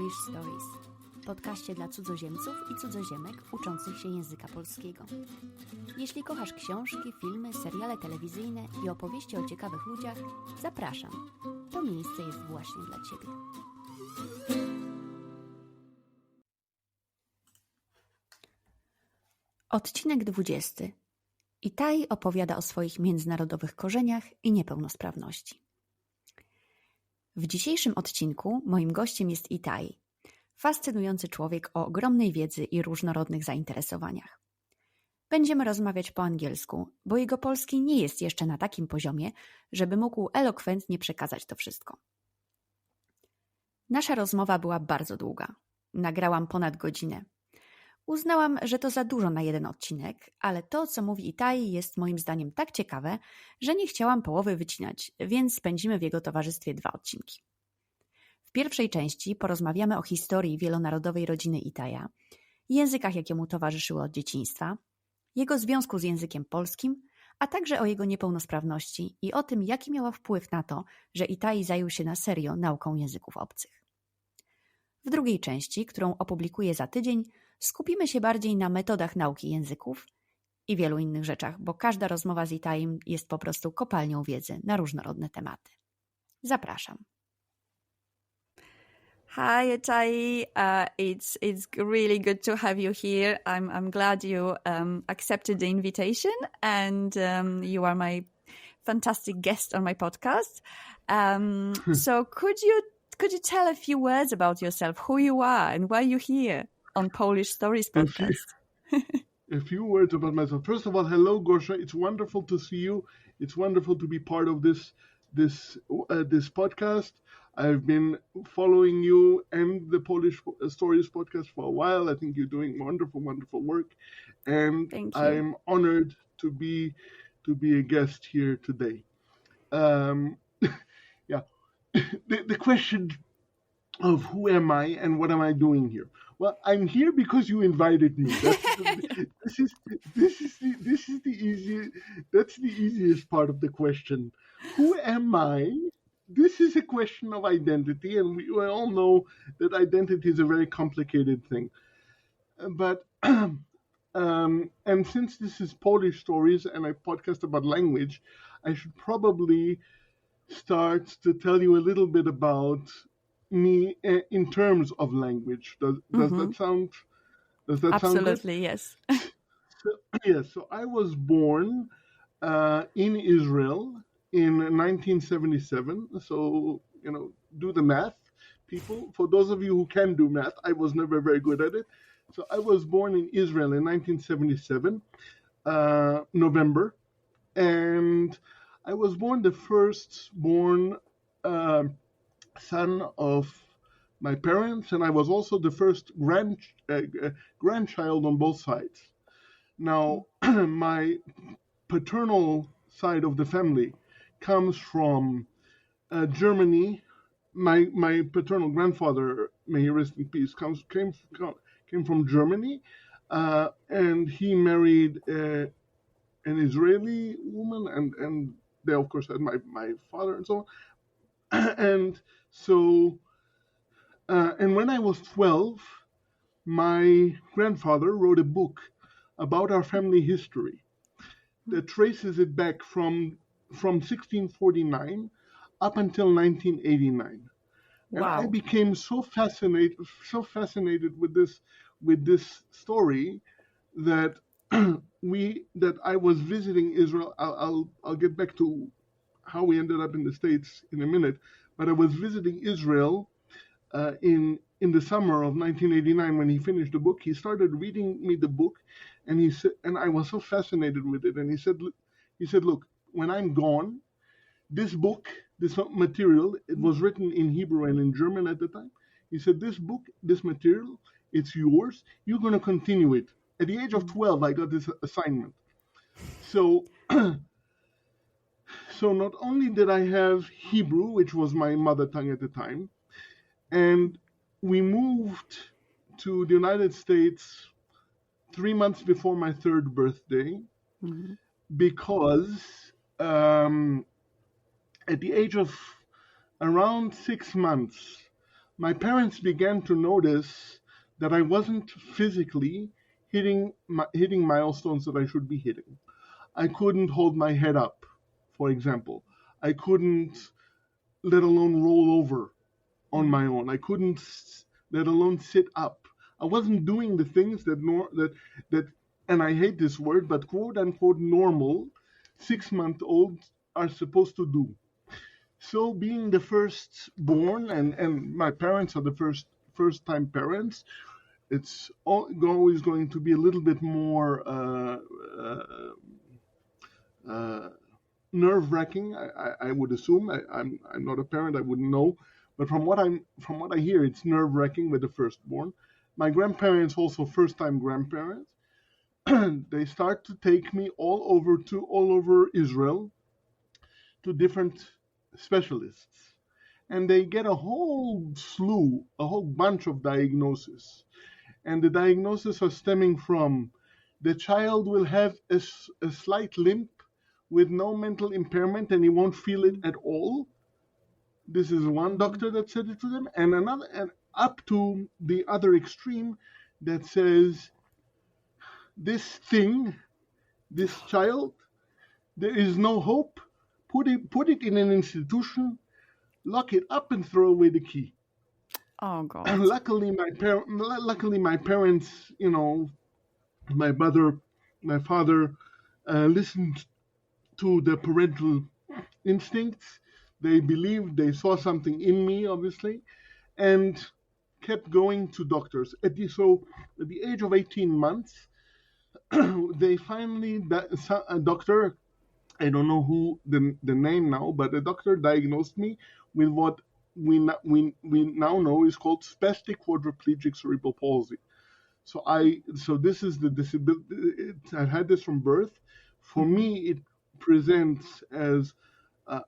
Polish Stories, podcaście dla cudzoziemców i cudzoziemek uczących się języka polskiego. Jeśli kochasz książki, filmy, seriale telewizyjne i opowieści o ciekawych ludziach, zapraszam. To miejsce jest właśnie dla Ciebie. Odcinek 20. Etai opowiada o swoich międzynarodowych korzeniach i niepełnosprawności. W dzisiejszym odcinku moim gościem jest Etai, fascynujący człowiek o ogromnej wiedzy i różnorodnych zainteresowaniach. Będziemy rozmawiać po angielsku, bo jego polski nie jest jeszcze na takim poziomie, żeby mógł elokwentnie przekazać to wszystko. Nasza rozmowa była bardzo długa. Nagrałam ponad godzinę. Uznałam, że to za dużo na jeden odcinek, ale to, co mówi Etai, jest moim zdaniem tak ciekawe, że nie chciałam połowy wycinać, więc spędzimy w jego towarzystwie 2 odcinki. W pierwszej części porozmawiamy o historii wielonarodowej rodziny Etaia, językach, jakie mu towarzyszyły od dzieciństwa, jego związku z językiem polskim, a także o jego niepełnosprawności i o tym, jaki miała wpływ na to, że Etai zajął się na serio nauką języków obcych. W drugiej części, którą opublikuję za tydzień, skupimy się bardziej na metodach nauki języków i wielu innych rzeczach, bo każda rozmowa z Etaim jest po prostu kopalnią wiedzy na różnorodne tematy. Zapraszam. Hi, Etai. It's really good to have you here. I'm glad you accepted the invitation, and you are my fantastic guest on my podcast. So could you tell a few words about yourself, who you are, and why you're here on Polish Stories podcast? A few words about myself. First of all, hello, Gosia. It's wonderful to see you. It's wonderful to be part of this podcast. I've been following you and the Polish Stories podcast for a while. I think you're doing wonderful, wonderful work, and I'm honored to be a guest here today. Yeah, the question of who am I and what am I doing here? Well, I'm here because you invited me. That's the easiest part of the question. Who am I? This is a question of identity, and we all know that identity is a very complicated thing. But and since this is Polish Stories and I podcast about language, I should probably start to tell you a little bit about me in terms of language. Does that sound? Does that Absolutely, sound yes. So I was born in Israel in 1977. So, do the math, people. For those of you who can do math, I was never very good at it. So I was born in Israel in 1977, November, and I was born the firstborn son of my parents, and I was also the first grandchild on both sides. Now, my paternal side of the family comes from Germany. My paternal grandfather, may he rest in peace, came from Germany, and he married an Israeli woman, and they of course had my father and so on. And so, and when I was 12, my grandfather wrote a book about our family history that traces it back from 1649 up until 1989. Wow. And I became so fascinated with this story that I was visiting Israel. I'll get back to how we ended up in the States in a minute, but I was visiting Israel in the summer of 1989 when he finished the book. He started reading me the book, and he said, and I was so fascinated with it. And he said, look, when I'm gone, this book, this material, it was written in Hebrew and in German at the time. He said, this book, this material, it's yours. You're going to continue it. At the age of 12, I got this assignment. So not only did I have Hebrew, which was my mother tongue at the time, and we moved to the United States 3 months before my 3rd birthday, because at the age of around 6 months, my parents began to notice that I wasn't physically hitting milestones that I should be hitting. I couldn't hold my head up, for example. I couldn't, let alone roll over on my own. I couldn't, let alone sit up. I wasn't doing the things that, and I hate this word, but quote unquote normal 6-month-olds are supposed to do. So being the firstborn, and my parents are the first time parents, it's always going to be a little bit more nerve-wracking. I would assume. I'm not a parent. I wouldn't know, but from what I hear, it's nerve-wracking with the firstborn. My grandparents also first-time grandparents. They start to take me all over Israel to different specialists, and they get a whole bunch of diagnoses, and the diagnoses are stemming from the child will have a slight limp with no mental impairment and he won't feel it at all. This is one doctor that said it to them, and another, and up to the other extreme that says this child, there is no hope. Put it in an institution, lock it up, and throw away the key. Oh God! Luckily, my parents, my mother, my father, listened to the parental instincts. They believed, they saw something in me, obviously, and kept going to doctors. At the age of 18 months, they finally, a doctor, I don't know who the name now, but a doctor diagnosed me with what we now know is called spastic quadriplegic cerebral palsy. So this is the disability. I had this from birth. For me, it presents as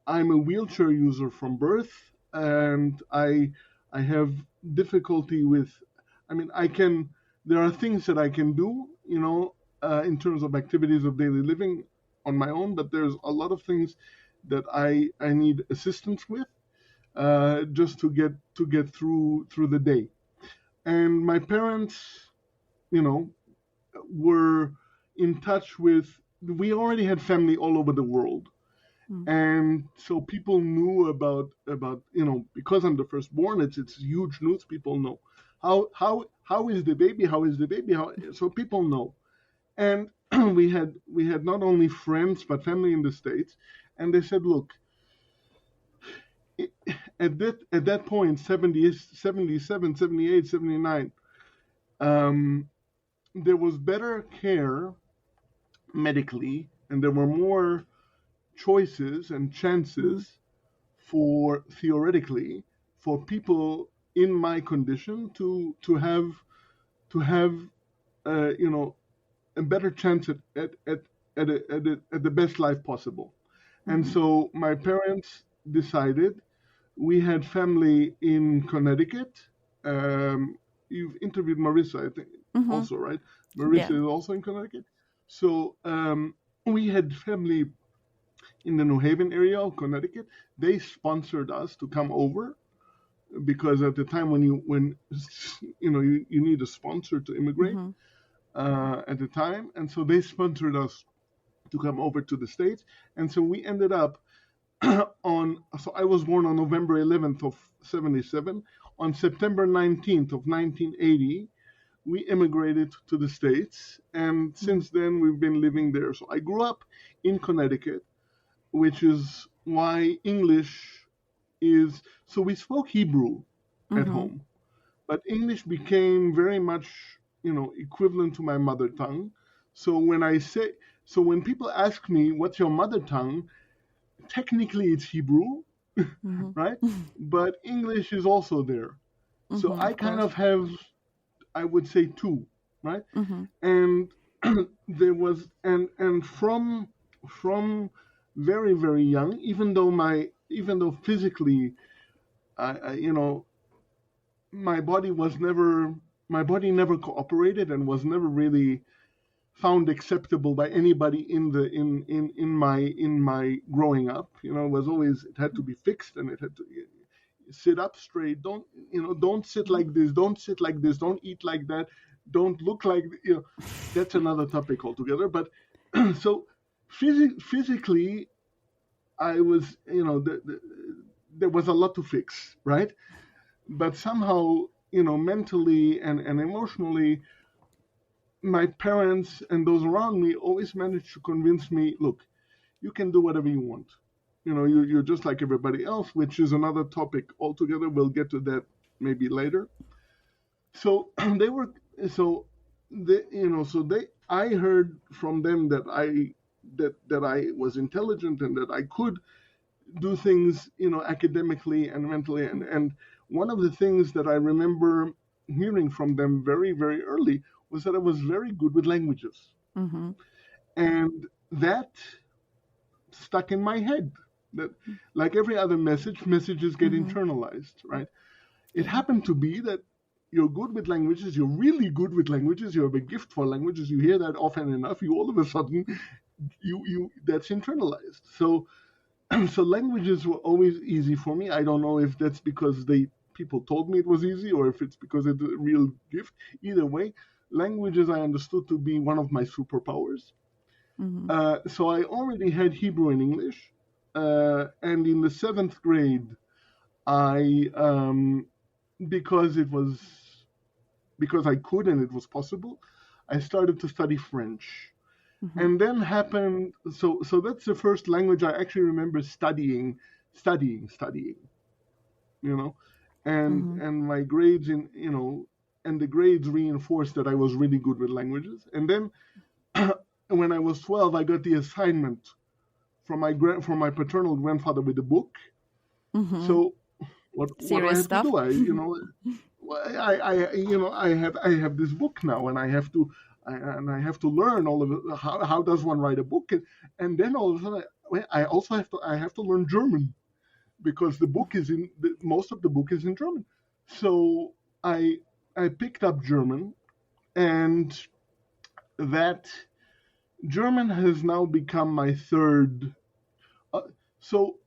I'm a wheelchair user from birth, and I have difficulty with. I mean, there are things that I can do, in terms of activities of daily living on my own, but there's a lot of things that I need assistance with, just to get through the day. And my parents, were in touch with. We already had family all over the world, and so people knew about because I'm the firstborn, it's huge news. People know how is the baby, so people know. And we had not only friends but family in the States, and they said, look, at that point, 77, 78, 79, there was better care medically, and there were more choices and chances theoretically for people in my condition to have a better chance at the best life possible. And so my parents decided. We had family in Connecticut. You've interviewed Marissa, I think, also, right? Marissa is also in Connecticut. So we had family in the New Haven area of Connecticut. They sponsored us to come over, because at the time when you need a sponsor to immigrate at the time, and so they sponsored us to come over to the States, and so we ended up so I was born on November 11th of 77. On September 19th of 1980, we immigrated to the States, and since then we've been living there. So I grew up in Connecticut, which is why English is. So we spoke Hebrew at home, but English became very much, equivalent to my mother tongue. So when people ask me, "What's your mother tongue?" Technically, it's Hebrew, right? But English is also there. So I kind of have, I would say, two, right? And there was, and from very, very young, even though physically, my body never cooperated and was never really found acceptable by anybody in my growing up. It was always, it had to be fixed, and it had to, sit up straight, don't sit like this, don't sit like this, don't eat like that, don't look like, that's another topic altogether. But so physically, I was, there was a lot to fix, right? But somehow, mentally and emotionally, my parents and those around me always managed to convince me, look, you can do whatever you want. You're just like everybody else, which is another topic altogether. We'll get to that maybe later. So I heard from them that I was intelligent and that I could do things, academically and mentally. And one of the things that I remember hearing from them very, very early was that I was very good with languages. Mm-hmm. And that stuck in my head. That, like every other messages get internalized, right? It happened to be that you're good with languages, you're really good with languages, you have a gift for languages, you hear that often enough, you all of a sudden, you that's internalized. So languages were always easy for me. I don't know if that's because people told me it was easy or if it's because it's a real gift. Either way, languages I understood to be one of my superpowers. Mm-hmm. So I already had Hebrew and English. And in the 7th grade, I, because I could and it was possible, I started to study French. Mm-hmm. And then happened, so that's the first language I actually remember studying, and my grades and the grades reinforced that I was really good with languages. And then when I was 12, I got the assignment from my paternal grandfather with a book. Mm-hmm. So what do I have stuff. to do? I have this book now, and I have to learn all of it. How does one write a book? And then all of a sudden, I have to learn German, because most of the book is in German. So I picked up German, and that German has now become my third. So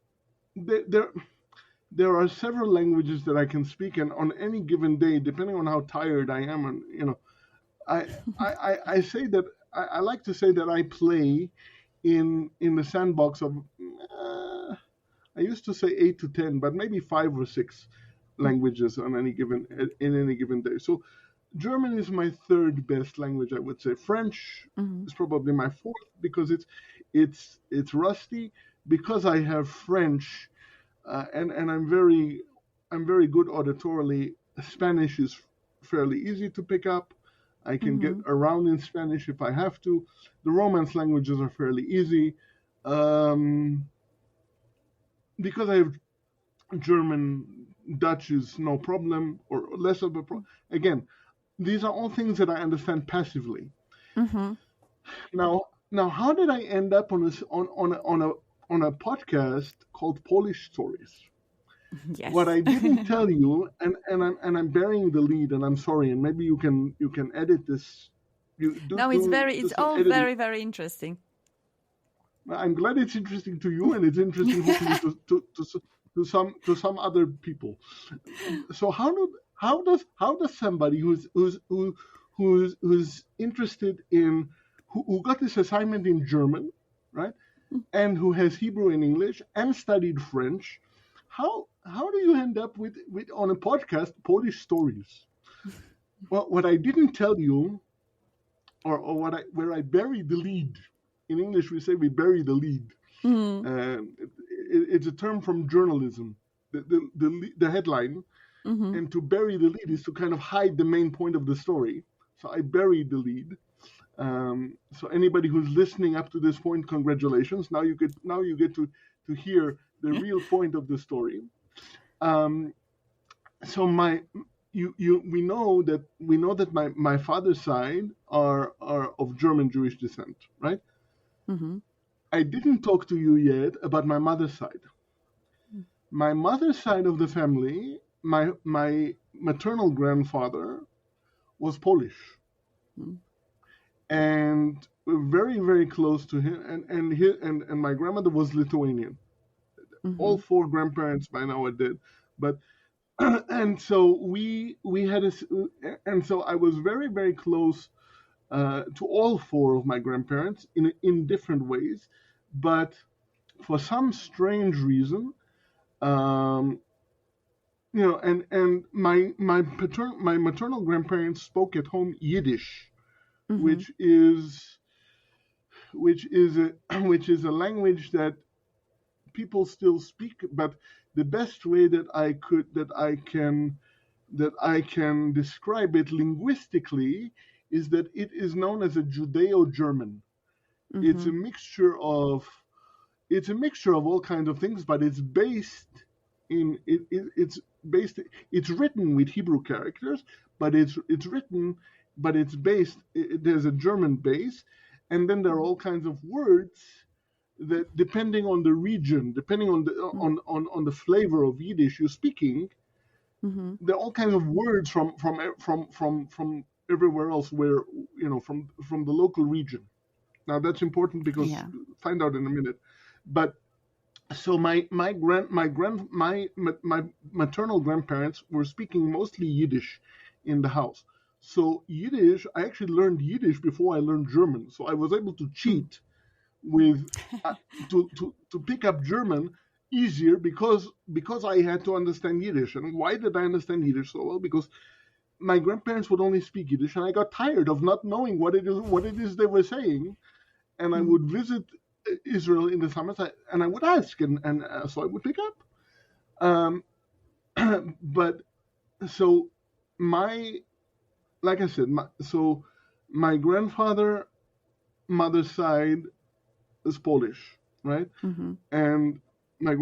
there are several languages that I can speak, and on any given day, depending on how tired I am, and I say that I like to say that I play in the sandbox of I used to say 8 to 10, but maybe 5 or 6 languages in any given day. So German is my third best language, I would say. French is probably my fourth, because it's rusty. Because I have French, and I'm very good auditorily. Spanish is fairly easy to pick up. I can get around in Spanish if I have to. The Romance languages are fairly easy. Because I have German, Dutch is no problem, or less of a problem. Again, these are all things that I understand passively. Mm-hmm. Now, how did I end up on a podcast called Polish Stories? Yes. What I didn't tell you, and I'm burying the lead, and I'm sorry, and maybe you can edit this. It's all very, very interesting. I'm glad it's interesting to you, and it's interesting hopefully to some other people. So how does somebody who's interested in who got this assignment in German, right, and who has Hebrew and English and studied French, how do you end up with on a podcast Polish Stories? Well, what I didn't tell you, or where I buried the lead. In English, we say we bury the lead. Mm-hmm. It's a term from journalism. The headline, and to bury the lead is to kind of hide the main point of the story. So I buried the lead. So anybody who's listening up to this point, congratulations. Now you get to hear the real point of the story. So we know that my father's side are of German Jewish descent, right? Mm-hmm. I didn't talk to you yet about my mother's side. My mother's side of the family, my maternal grandfather was Polish. Mm-hmm. And we're very, very close to him, and my grandmother was Lithuanian. Mm-hmm. All 4 grandparents by now are dead, But and so we had and so I was very, very close to all four of my grandparents in different ways, but for some strange reason, and my maternal grandparents spoke at home Yiddish, Mm-hmm. which is a language that people still speak, but the best way that I can describe it linguistically is that it is known as a Judeo-German. Mm-hmm. It's a mixture of all kinds of things, but it's based in it's written with Hebrew characters, but there's a German base, and then there are all kinds of words that, depending on the region, depending on the flavor of Yiddish you're speaking, Mm-hmm. there are all kinds of words from everywhere else, where from the local region. Now that's important because find out in a minute. But so my maternal grandparents were speaking mostly Yiddish in the house. So Yiddish, I actually learned Yiddish before I learned German. So I was able to cheat with to pick up German easier because I had to understand Yiddish. And why did I understand Yiddish so well? Because my grandparents would only speak Yiddish, and I got tired of not knowing what it is they were saying. And I would visit Israel in the summers, and I would ask, and so I would pick up. But so like I said, my grandfather, mother's side is Polish, right? Mm-hmm. And my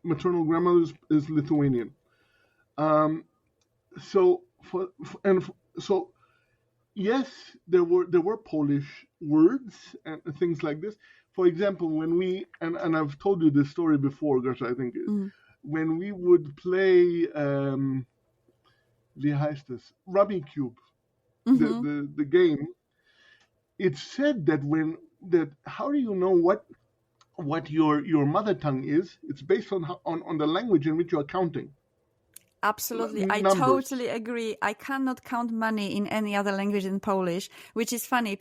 maternal grandmother is Lithuanian. So yes, there were Polish words and things like this. For example, when we and I've told you this story before, Gosia, I think, when we would play wie heißt es? Rummy Cube, the game. It's said that how do you know what your mother tongue is? It's based on the language in which you are counting. Absolutely. I Numbers. totally agree. I cannot count money in any other language than Polish, which is funny.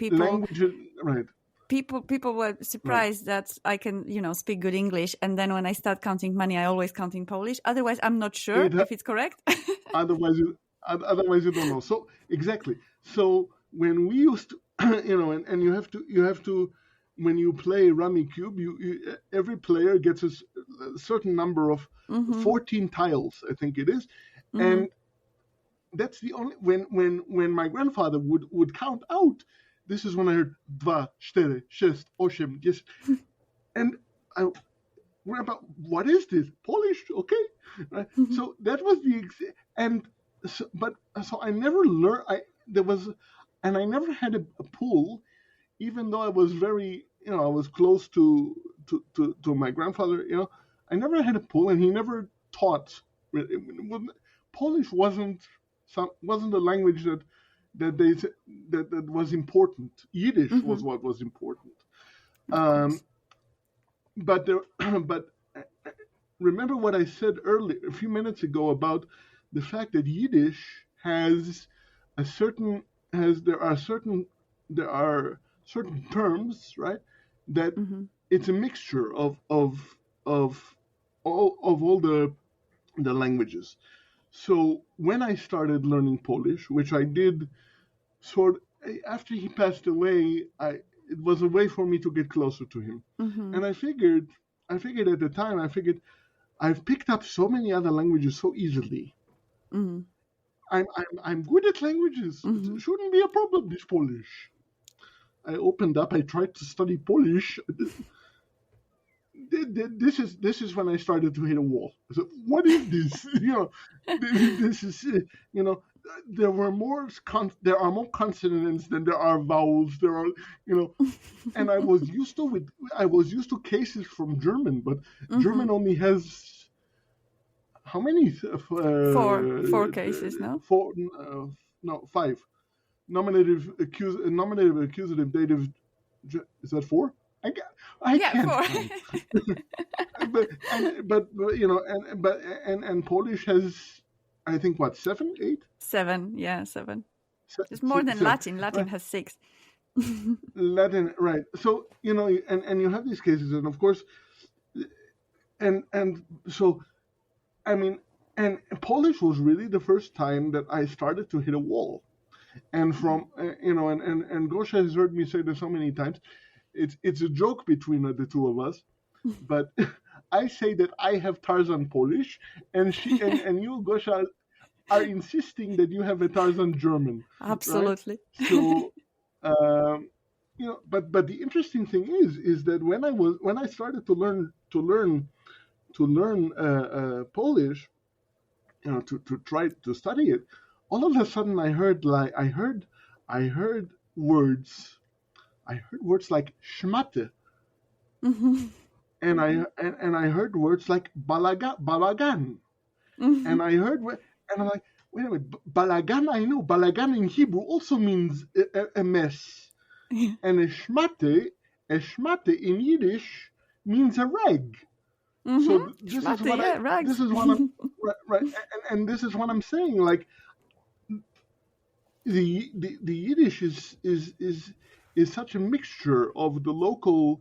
Right. People were surprised that I can, speak good English. And then when I start counting money, I always count in Polish. Otherwise, I'm not sure if it's correct. Otherwise you don't know. So exactly. So when we used to, and you have to, when you play Rummy Cube, every player gets a certain number of 14 tiles, I think it is, and that's the only when my grandfather would count out. This is when I heard 2, 4, 6, 8, 10, and Grandpa, what is this? Polish? Okay, right? So that was so I never learned. I never had a pool, even though I was very, I was close to my grandfather. I never had a pool, and he never taught. Polish wasn't a language that was important. Yiddish was what was important. But remember what I said earlier, a few minutes ago, about the fact that Yiddish there are certain terms, right? That it's a mixture of all the languages. So when I started learning Polish, which I did after he passed away, it was a way for me to get closer to him. And I figured at the time, I've picked up so many other languages so easily. I'm good at languages. It shouldn't be a problem, this Polish. I tried to study Polish. This is when I started to hit a wall. I said, what is this? This is, there are more consonants than there are vowels. There are, and I was used to cases from German, but German only has how many? Four cases, no? 5. Nominative, accusative, dative. Is that 4? I Yeah, can't 4. count. but Polish has, I think, what, 7, 8? 7, yeah, 7. Se- It's more than 7, Latin. Latin right? has 6. Latin, right? So and you have these cases, and of course, and so, I mean, and Polish was really the first time that I started to hit a wall, and from and Gosia has heard me say this so many times. It's a joke between the two of us, but I say that I have Tarzan Polish, and she and you, Gosia, are insisting that you have a Tarzan German. Absolutely. Right? So, but the interesting thing is that when I started to learn Polish, to try to study it, all of a sudden I heard words. I heard words like schmatte, and I heard words like balagan, and I heard, and I'm like, wait a minute, balagan, I know balagan in Hebrew also means a mess, and a schmatte in Yiddish means a rag. So this Schmatte, is what rags. this is what I'm right, and this is what I'm saying. Like the Yiddish is such a mixture of the local,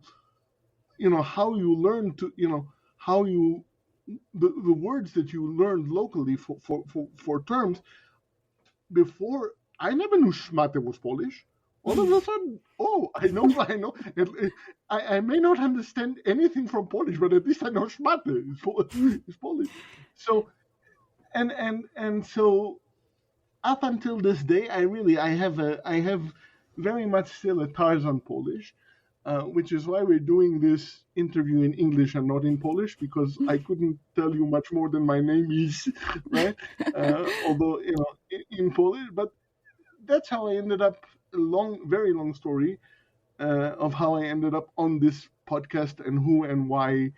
how you learn to, how you the words that you learned locally for terms. Before, I never knew schmatte was Polish. All of a sudden, I know. I may not understand anything from Polish, but at least I know schmatte is Polish. So, and so, up until this day, I have very much still a Tarzan Polish, which is why we're doing this interview in English and not in Polish, because I couldn't tell you much more than my name is, right? Although in Polish, but that's how I ended up. Very long story of how I ended up on this podcast and who and why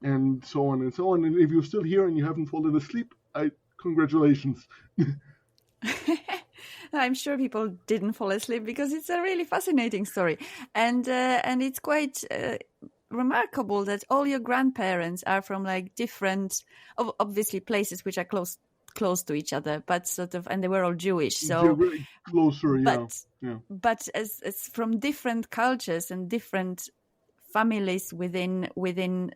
and so on and so on. And if you're still here and you haven't fallen asleep, congratulations. I'm sure people didn't fall asleep because it's a really fascinating story, and it's quite remarkable that all your grandparents are from like different, obviously places which are close to each other, but sort of, and they were all Jewish. So they're really closer, yeah. But as from different cultures and different families within, well,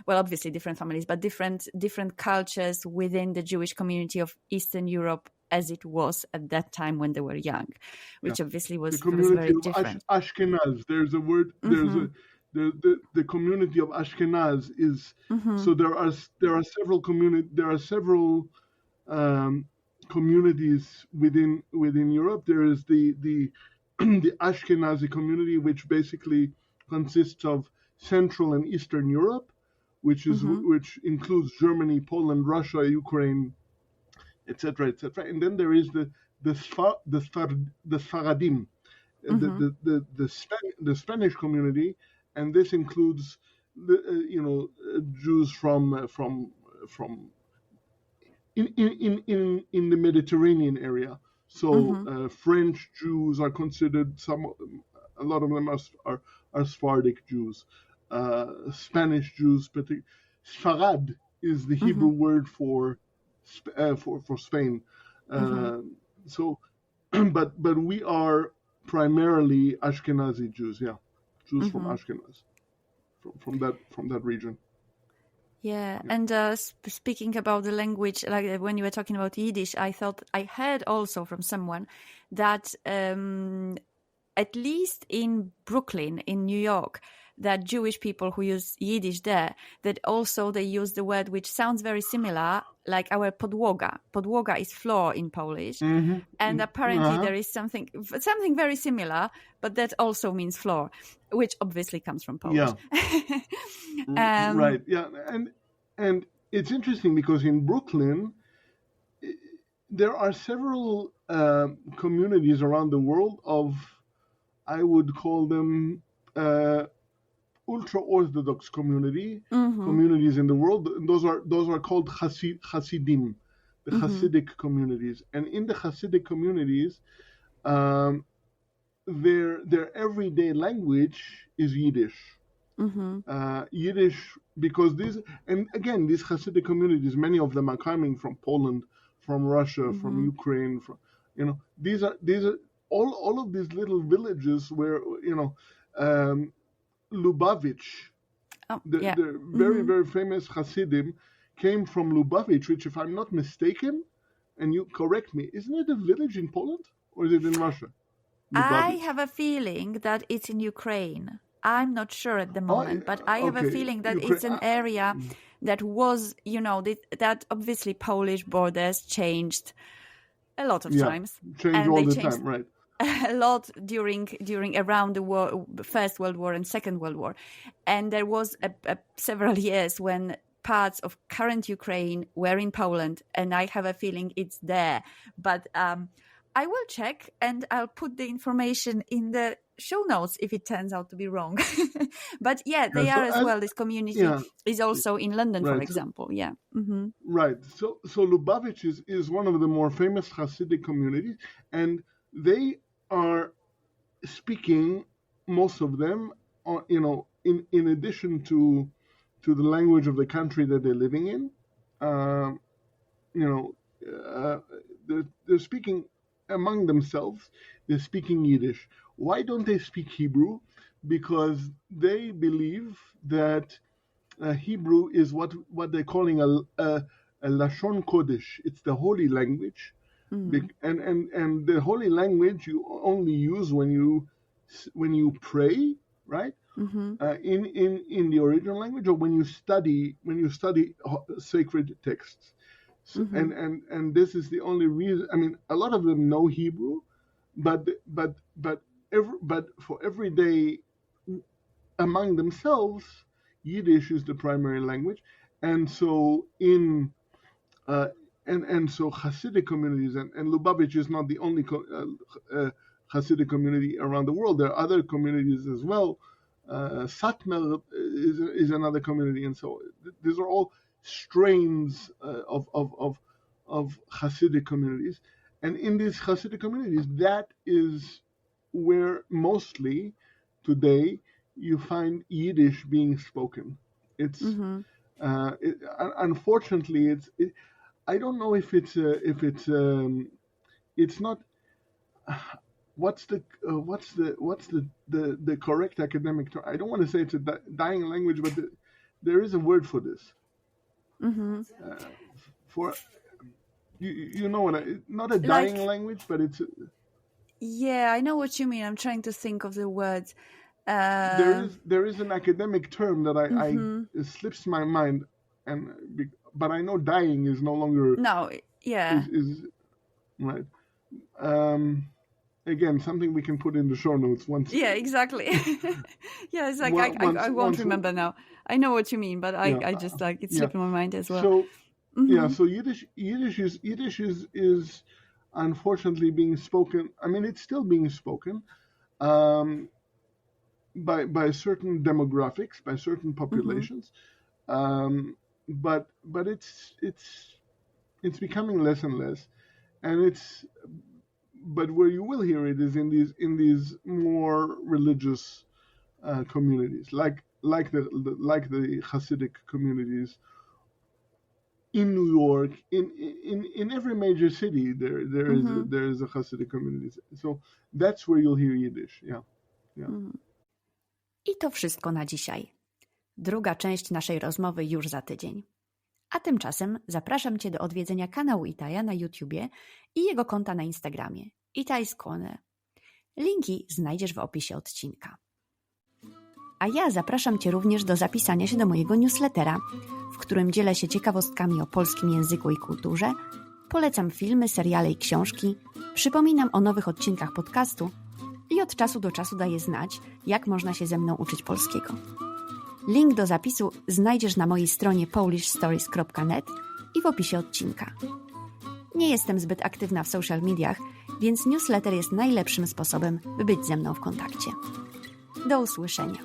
obviously different families, but different cultures within the Jewish community of Eastern Europe, as it was at that time when they were young, which obviously was very different. Ashkenaz. There's a word. There's the community of Ashkenaz is. So there are several communities within Europe. There is the the Ashkenazi community, which basically consists of Central and Eastern Europe, which includes Germany, Poland, Russia, Ukraine, etc., and then there is the Sfaradim, the Spanish community, and this includes the Jews from in the Mediterranean area. So French Jews are considered a lot of them are Sephardic Jews. Spanish Jews, Sfarad is the Hebrew word for Spain. So, but we are primarily Ashkenazi Jews, Jews from Ashkenaz, from that region. Yeah, and speaking about the language, like when you were talking about Yiddish, I thought I heard also from someone that at least in Brooklyn, in New York, that Jewish people who use Yiddish there, that also they use the word which sounds very similar, like our podłoga. Podłoga is floor in Polish, and apparently there is something very similar, but that also means floor, which obviously comes from Polish. Yeah. Right. Yeah, and it's interesting because in Brooklyn there are several communities around the world of, I would call them ultra-Orthodox communities in the world. Those are called Hasidim, the Hasidic communities. And in the Hasidic communities, their everyday language is Yiddish. Yiddish, because these Hasidic communities, many of them are coming from Poland, from Russia, from Ukraine, these are all of these little villages where, Lubavitch, the very, very famous Hasidim came from Lubavitch, which, if I'm not mistaken, and you correct me, isn't it a village in Poland or is it in Russia? Lubavitch. I have a feeling that it's in Ukraine. I'm not sure at the moment, but I have a feeling that it's an area that was, that obviously Polish borders changed a lot of times. Changed all the time, right. A lot during around the First World War and Second World War. And there was several years when parts of current Ukraine were in Poland, and I have a feeling it's there. But I will check and I'll put the information in the show notes if it turns out to be wrong. But they are as well. This community is also in London, for example. Yeah. Mm-hmm. Right. So Lubavitch is one of the more famous Hasidic communities, and they are speaking, most of them, in addition to the language of the country that they're living in, they're speaking among themselves. They're speaking Yiddish. Why don't they speak Hebrew? Because they believe that Hebrew is what they're calling a Lashon Kodesh. It's the holy language. And the holy language you only use when you pray, right? In the original language, or when you study sacred texts. And this is the only reason. I mean, a lot of them know Hebrew, but for every day among themselves, Yiddish is the primary language, and so so Hasidic communities, and Lubavitch is not the only Hasidic community around the world. There are other communities as well. Satmar is another community, and so these are all strains of Hasidic communities. And in these Hasidic communities, that is where mostly today you find Yiddish being spoken. It's unfortunately I don't know if it's not. What's the correct academic term? I don't want to say it's a dying language, but there is a word for this. For you know what? Not a dying language, but it's. Yeah, I know what you mean. I'm trying to think of the words. There is an academic term that it slips my mind, but I know dying is no longer. No, yeah. Is right. Again, something we can put in the show notes once. Yeah, exactly. Yeah, it's like I won't remember now. I know what you mean, but I just it slipped my mind as well. So so Yiddish is unfortunately being spoken. I mean, it's still being spoken by certain demographics, by certain populations, but it's becoming less and less, and but where you will hear it is in these more religious communities, like the Hasidic communities in New York, in every major city there is a Hasidic community. So that's where you'll hear Yiddish. Yeah. I to wszystko na dzisiaj. Druga część naszej rozmowy już za tydzień. A tymczasem zapraszam Cię do odwiedzenia kanału Etaja na YouTubie i jego konta na Instagramie. Etai skłonę. Linki znajdziesz w opisie odcinka. A ja zapraszam Cię również do zapisania się do mojego newslettera, w którym dzielę się ciekawostkami o polskim języku i kulturze, polecam filmy, seriale i książki, przypominam o nowych odcinkach podcastu i od czasu do czasu daję znać, jak można się ze mną uczyć polskiego. Link do zapisu znajdziesz na mojej stronie polishstories.net i w opisie odcinka. Nie jestem zbyt aktywna w social mediach, więc newsletter jest najlepszym sposobem, by być ze mną w kontakcie. Do usłyszenia.